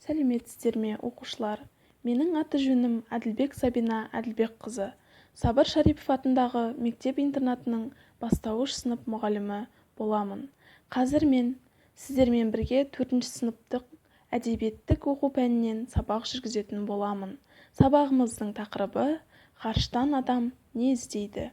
Сәлеметсіздер ме, оқушылар? Менің аты-жөнім Әділбек Сабина Әділбекқызы. Сабыр Шарипов атындағы мектеп-интернатының бастауыш сынып мұғалімі боламын. Қазір мен сіздермен бірге 4-ші сыныптық әдебиеттік оқу пәнінен сабақ жүргізетін боламын. Сабағымыздың тақырыбы «Ғарыштан адам не іздейді?».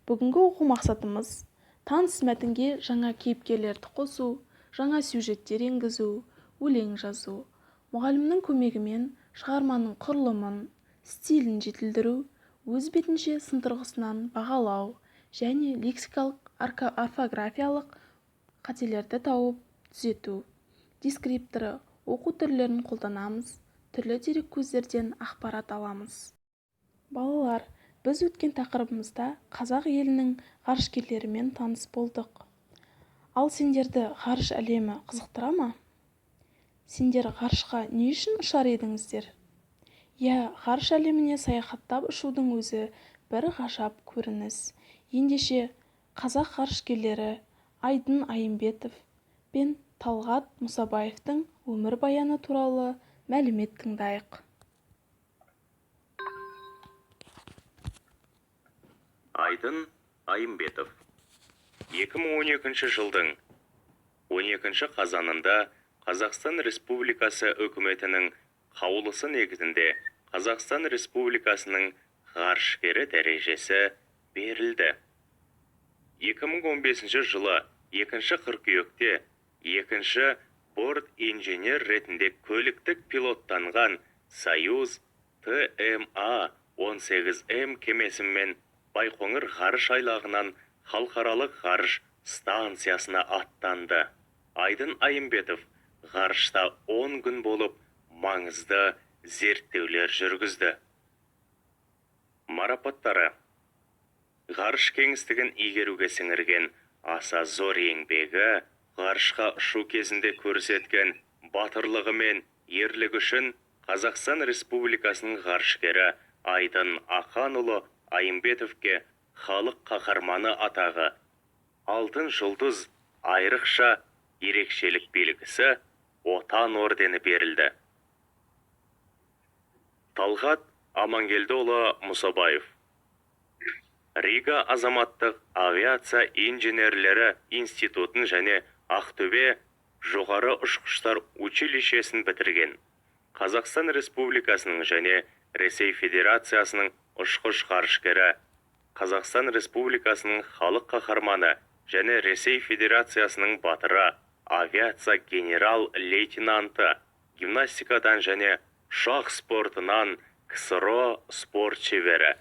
Бүгінгі оқу мақсатымыз таныс мәтінге жаңа кейіпкерлерді қосу, жаңа сюжеттер енгізу, өлең жазу. Мұғалімнің көмегімен шығарманың құрылымын, стилін жетілдіру, өз бетінше сын тұрғысынан бағалау және лексикалық, орфографиялық қателерді тауып түзету. Дескрипторы, оқу түрлерін қолданамыз, түрлі дереккөздерден ақпарат аламыз. Балалар, біз өткен тақырыбымызда қазақ елінің ғарышкерлерімен таныс болдық. Ал сендерді ғарыш әлемі қызықтыра ма? Сендер ғарышқа не үшін ұшар едіңіздер? Ғарыш әлеміне саяхаттап ұшудың өзі бір ғажап көрініс. Ендеше қазақ ғарышкерлері Айдын Айымбетов пен Талғат Мұсабаевтың өмірбаяны туралы мәлімет тыңдайық. Айдын Айымбетов 2012 жылдың 12 қазанында Қазақстан Республикасы үкіметінің қаулысы негізінде Қазақстан Республикасының ғарышкері дәрежесі берілді. 2015 жылы 2 қыркүйекте 2 борт инженер ретінде көліктік пилоттанған Союз ТМА-18М кемесімен Байқоңыр ғарыш айлағынан халықаралық ғарыш станциясына аттанды. Айдын Айымбетов ғарышта 10 күн болып маңызды зерттеулер жүргізді. Марапаттары: ғарыш кеңістігін игеруге сіңірген аса зор еңбегі, ғарышқа ұшу кезінде көрсеткен батырлығы мен ерлігі үшін Қазақстан Республикасының ғарышкері Айдын Аханұлы Айымбетовке халық қаһарманы атағы, алтын жұлдыз айрықша ерекшелік белгісі, отан ордені берілді. Талғат Амангелдіұлы Мұсабаев Рига азаматтық авиация инженерлері институтын және Ақтөбе жоғары ұшқыштар училищесін бітірген. Қазақстан Республикасының және Ресей Федерациясының ұшқыш ғарышкері, Қазақстан Республикасының халық қаһарманы және Ресей Федерациясының батыры, авиация генерал-лейтенанты, гимнастикадан және ұшақ спортынан КСРО спорт шебері,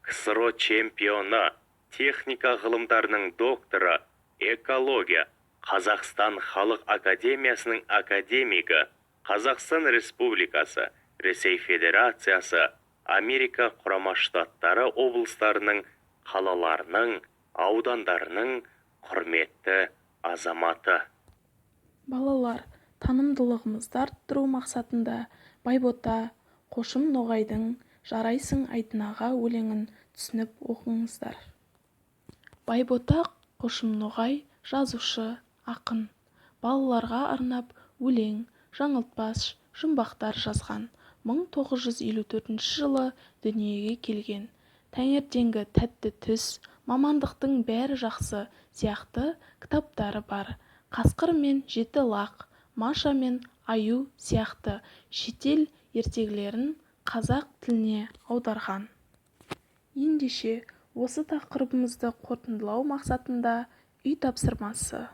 КСРО чемпионы, техника ғылымдарының докторы, экология, Қазақстан Халық Академиясының академигі, Қазақстан Республикасы, Ресей Федерациясы, Америка Құрама Штаттары облыстарының, қалаларының, аудандарының құрметті азаматы. Балалар, танымдылығымызды арттыру мақсатында Байбота, Қошым Ноғайдың «Жарайсың Айдын аға» өлеңін түсініп оқыңыздар. Байбота Қошым Ноғай жазушы, ақын. Балаларға арнап өлең, жаңылтпаш жұмбақтар жазған. 1954 жылы дүниеге келген. Таңертеңгі тәтті түс, мамандықтың бәрі жақсы сияқты кітаптары бар. Қасқыр мен жеті лақ, Маша мен Аю сияқты шетел ертегілерін қазақ тіліне аударған. Ендеше осы тақырыбымызды қорытындылау мақсатында үй тапсырмасы.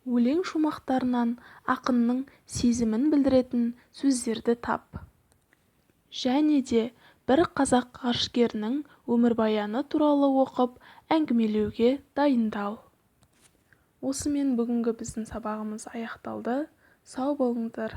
Өлең шумақтарынан ақынның сезімін білдіретін сөздерді тап. Және де бір қазақ ғарышкерінің өмірбаяны туралы оқып әңгімелеуге дайындал. Осымен бүгінгі біздің сабағымыз аяқталды. Сау болыңдар.